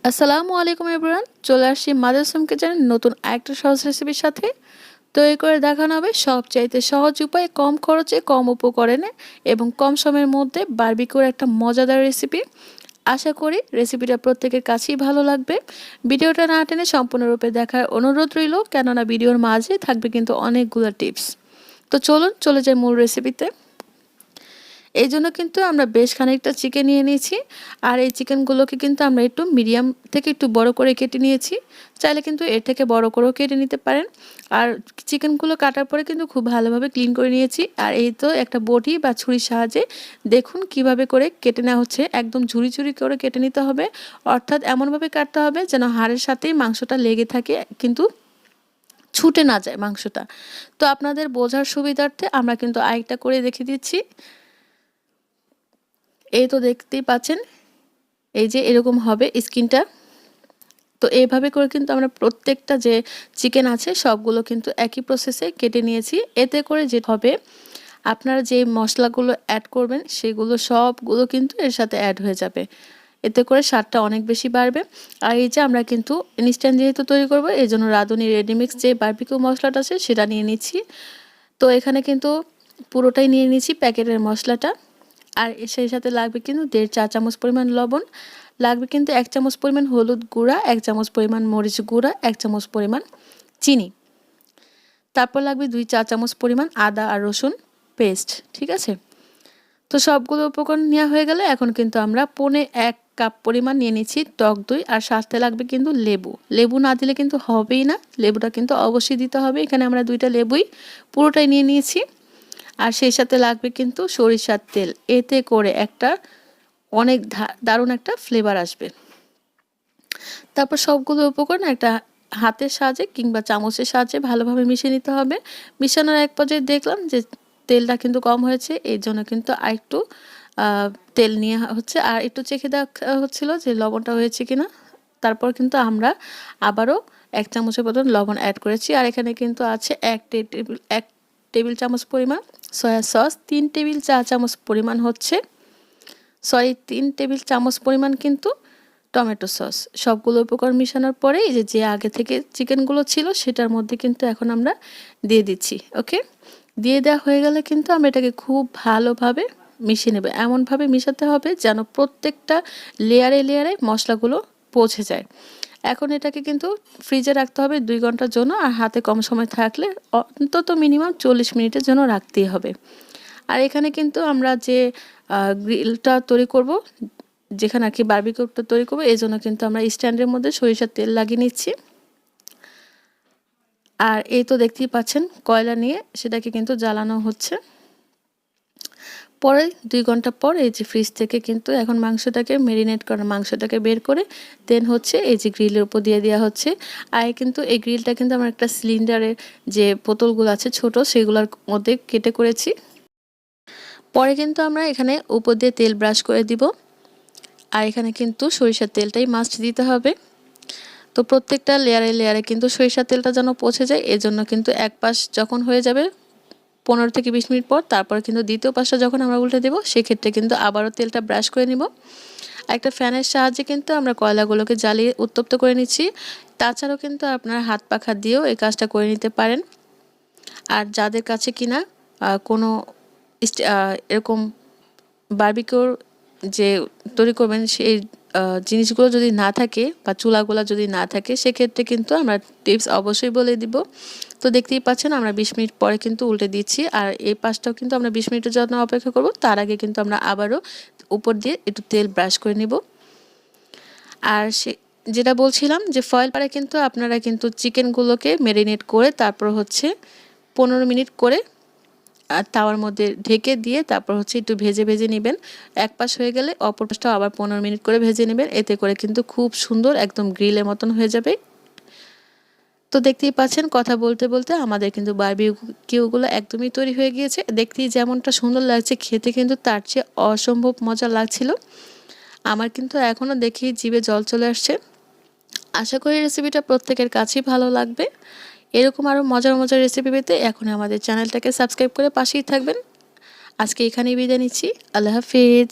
আসসালামু আলাইকুম এভরিওয়ান, চলে আসছি মাদারসম কিচেনের নতুন আরেকটা সহজ রেসিপির সাথে। তৈরি করে দেখানো হবে সবচাইতে সহজ উপায়ে, কম খরচে, কম উপকরণে এবং কম সময়ের মধ্যে বারবিকিউর একটা মজাদার রেসিপি। আশা করি রেসিপিটা প্রত্যেকের কাছেই ভালো লাগবে। ভিডিওটা না টেনে সম্পূর্ণরূপে দেখার অনুরোধ রইল, কেননা ভিডিওর মাঝে থাকবে কিন্তু অনেকগুলো টিপস। তো চলুন চলে যাই মূল রেসিপিতে। এই জন্য কিন্তু আমরা বেশ খানিকটা চিকেন নিয়ে নিয়েছি। আর এই চিকেনগুলোকে কিন্তু আমরা একটু মিডিয়াম থেকে একটু বড় করে কেটে নিয়েছি। চাইলে কিন্তু এর থেকে বড় করেও কেটে নিতে পারেন। আর চিকেনগুলো কাটার পরে কিন্তু খুব ভালোভাবে ক্লিন করে নিয়েছি। আর এই তো একটা বটি বা ছুরির সাহায্যে দেখুন কিভাবে করে কেটে নেওয়া হচ্ছে। একদম ঝুরি ঝুরি করে কেটে নিতে হবে, অর্থাৎ এমনভাবে কাটতে হবে যেন হাড়ের সাথেই মাংসটা লেগে থাকে, কিন্তু ছুটে না যায় মাংসটা। তো আপনাদের বোঝার সুবিধার্থে আমরা কিন্তু আরেকটা করে দেখিয়ে দিচ্ছি। এই তো দেখতেই পাচ্ছেন, এই যে এরকম হবে স্কিনটা। তো এইভাবে করে কিন্তু আমরা প্রত্যেকটা যে চিকেন আছে সবগুলো কিন্তু একই প্রসেসে কেটে নিয়েছি। এতে করে যে হবে, আপনারা যে মশলাগুলো অ্যাড করবেন সেগুলো সবগুলো কিন্তু এর সাথে অ্যাড হয়ে যাবে। এতে করে স্বাদটা অনেক বেশি বাড়বে। আর এই যে আমরা কিন্তু ইনস্ট্যান্ট যেহেতু তৈরি করব, এই জন্য রাঁধুনি রেডিমিক্স যে বারবিকিউ মশলাটা আছে সেটা নিয়ে নিচ্ছি। তো এখানে কিন্তু পুরোটাই নিয়ে নিচ্ছি প্যাকেটের মশলাটা। আর সেই সাথে লাগবে কিন্তু 1.5 চা চামচ পরিমাণ লবণ, লাগবে কিন্তু 1 চামচ পরিমাণ হলুদ গুঁড়া, 1 চামচ পরিমাণ মরিচ গুঁড়া, 1 চামচ পরিমাণ চিনি। তারপর লাগবে 2 চা চামচ পরিমাণ আদা আর রসুন পেস্ট। ঠিক আছে, তো সবগুলো উপকরণ নেওয়া হয়ে গেলে এখন কিন্তু আমরা 1.5 কাপ পরিমাণ নিয়ে নিচ্ছি টক দই। আর সাথে লাগবে কিন্তু লেবু। লেবু না দিলে কিন্তু হবেই না, লেবুটা কিন্তু অবশ্যই দিতে হবে। এখানে আমরা 2টা লেবুই পুরোটাই নিয়ে নিয়েছি। আর সেই সাথে লাগবে কিন্তু সরিষার তেল, এতে করে একটা অনেক দারুণ একটা ফ্লেভার আসবে। তারপর সবগুলো উপকরণ একটা হাতের সাহায্যে কিংবা চামচের সাহায্যে ভালোভাবে মিশিয়ে নিতে হবে। মিশানোর এক পর্যায়ে দেখলাম যে তেলটা কিন্তু কম হয়েছে, এই জন্য কিন্তু আরেকটু তেল নিয়ে হচ্ছে, আর একটু চেখে দেখা হচ্ছিল যে লবণটা হয়েছে কিনা। তারপর কিন্তু আমরা আবারও 1 চামচের মতন লবণ অ্যাড করেছি। আর এখানে কিন্তু আছে 1 টেবিল চামচ পরিমাণ সয়া সস, 3 টেবিল চা চামচ পরিমাণ হচ্ছে 3 টেবিল চামচ পরিমাণ কিন্তু টমেটো সস। সবগুলো উপকরণ মিশানোর পরে এই যে আগে থেকে চিকেনগুলো ছিল সেটার মধ্যে কিন্তু এখন আমরা দিয়ে দিচ্ছি। ওকে, দিয়ে দেওয়া হয়ে গেলে কিন্তু আমরা এটাকে খুব ভালোভাবে মিশিয়ে নেব। এমনভাবে মিশাতে হবে যেন প্রত্যেকটা লেয়ারে লেয়ারে মশলাগুলো পৌঁছে যায়। এখন এটাকে কিন্তু ফ্রিজে রাখতে হবে 2 ঘন্টার জন্য। আর হাতে কম সময় থাকলে অন্তত মিনিমাম 40 মিনিটের জন্য রাখতেই হবে। আর এখানে কিন্তু আমরা যে গ্রিলটা তৈরি করব, যেখানে আর কি বারবিকিউটা তৈরি করবো, এই জন্য কিন্তু আমরা স্ট্যান্ডের মধ্যে সরিষার তেল লাগিয়ে নিচ্ছি। আর এই তো দেখতেই পাচ্ছেন কয়লা নিয়ে সেটাকে কিন্তু জ্বালানো হচ্ছে। পরে 2 ঘন্টা পর এই যে ফ্রিজ থেকে কিন্তু এখন মাংসটাকে ম্যারিনেট করা মাংসটাকে বের করে দেন হচ্ছে এই যে গ্রিলের উপর দিয়ে দেওয়া হচ্ছে। আর কিন্তু এই গ্রিলটা কিন্তু আমার একটা সিলিন্ডারের যে বোতলগুলো আছে ছোট, সেগুলোর মধ্যে কেটে করেছি। পরে কিন্তু আমরা এখানে উপর দিয়ে তেল ব্রাশ করে দিব। আর এখানে কিন্তু সরিষার তেলটাই মাস্ট দিতে হবে। তো প্রত্যেকটা লেয়ারে লেয়ারে কিন্তু সরিষার তেলটা যেন পৌঁছে যায়, এজন্য কিন্তু এক পাশ যখন হয়ে যাবে 15 থেকে 20 মিনিট পর, তারপর কিন্তু দ্বিতীয় পাশটা যখন আমরা উল্টে দেবো সেক্ষেত্রে কিন্তু আবারও তেলটা ব্রাশ করে নিব। একটা ফ্যানের সাহায্যে কিন্তু আমরা কয়লাগুলোকে জ্বালিয়ে উত্তপ্ত করে নিচ্ছি। তাছাড়াও কিন্তু আপনারা হাত পাখা দিয়েও এই কাজটা করে নিতে পারেন। আর যাদের কাছে কিনা কোনো এরকম বারবিকিউর যে তৈরি করবেন সেই জিনিসগুলো যদি না থাকে বা চুলাগুলো যদি না থাকে, সেক্ষেত্রে কিন্তু আমরা টিপস অবশ্যই বলে দিব। তো দেখতেই পাচ্ছেন আমরা 20 মিনিট পরে কিন্তু উল্টে দিচ্ছি। আর এই পাশটাও কিন্তু আমরা 20 মিনিটের জন্য অপেক্ষা করব। তার আগে কিন্তু আমরা আবারও উপর দিয়ে একটু তেল ব্রাশ করে নিব। আর যেটা বলছিলাম যে ফয়েল পারে কিন্তু আপনারা কিন্তু চিকেনগুলোকে ম্যারিনেট করে তারপর হচ্ছে 15 মিনিট করে আর তাওয়ার মধ্যে ঢেকে দিয়ে তারপর হচ্ছে একটু ভেজে ভেজে নেবেন। এক পাশ হয়ে গেলে অপর পাশটাও আবার 15 মিনিট করে ভেজে নেবেন। এতে করে কিন্তু খুব সুন্দর একদম গ্রিলের মতন হয়ে যাবে। তো দেখতেই পাচ্ছেন কথা বলতে বলতে আমাদের কিন্তু বারবিকিউগুলো একদমই তৈরি হয়ে গিয়েছে। দেখতেই যেমনটা সুন্দর লাগছে, খেতে কিন্তু তার চেয়ে অসম্ভব মজা লাগছিল। আমার কিন্তু এখনও দেখেই জিভে জল চলে আসছে। আশা করি রেসিপিটা প্রত্যেকের কাছেই ভালো লাগবে। এরকম আরও মজার মজার রেসিপি পেতে এখনই আমাদের চ্যানেলটাকে সাবস্ক্রাইব করে পাশেই থাকবেন। আজকে এখানেই বিদায় নিচ্ছি। আল্লাহ হাফিজ।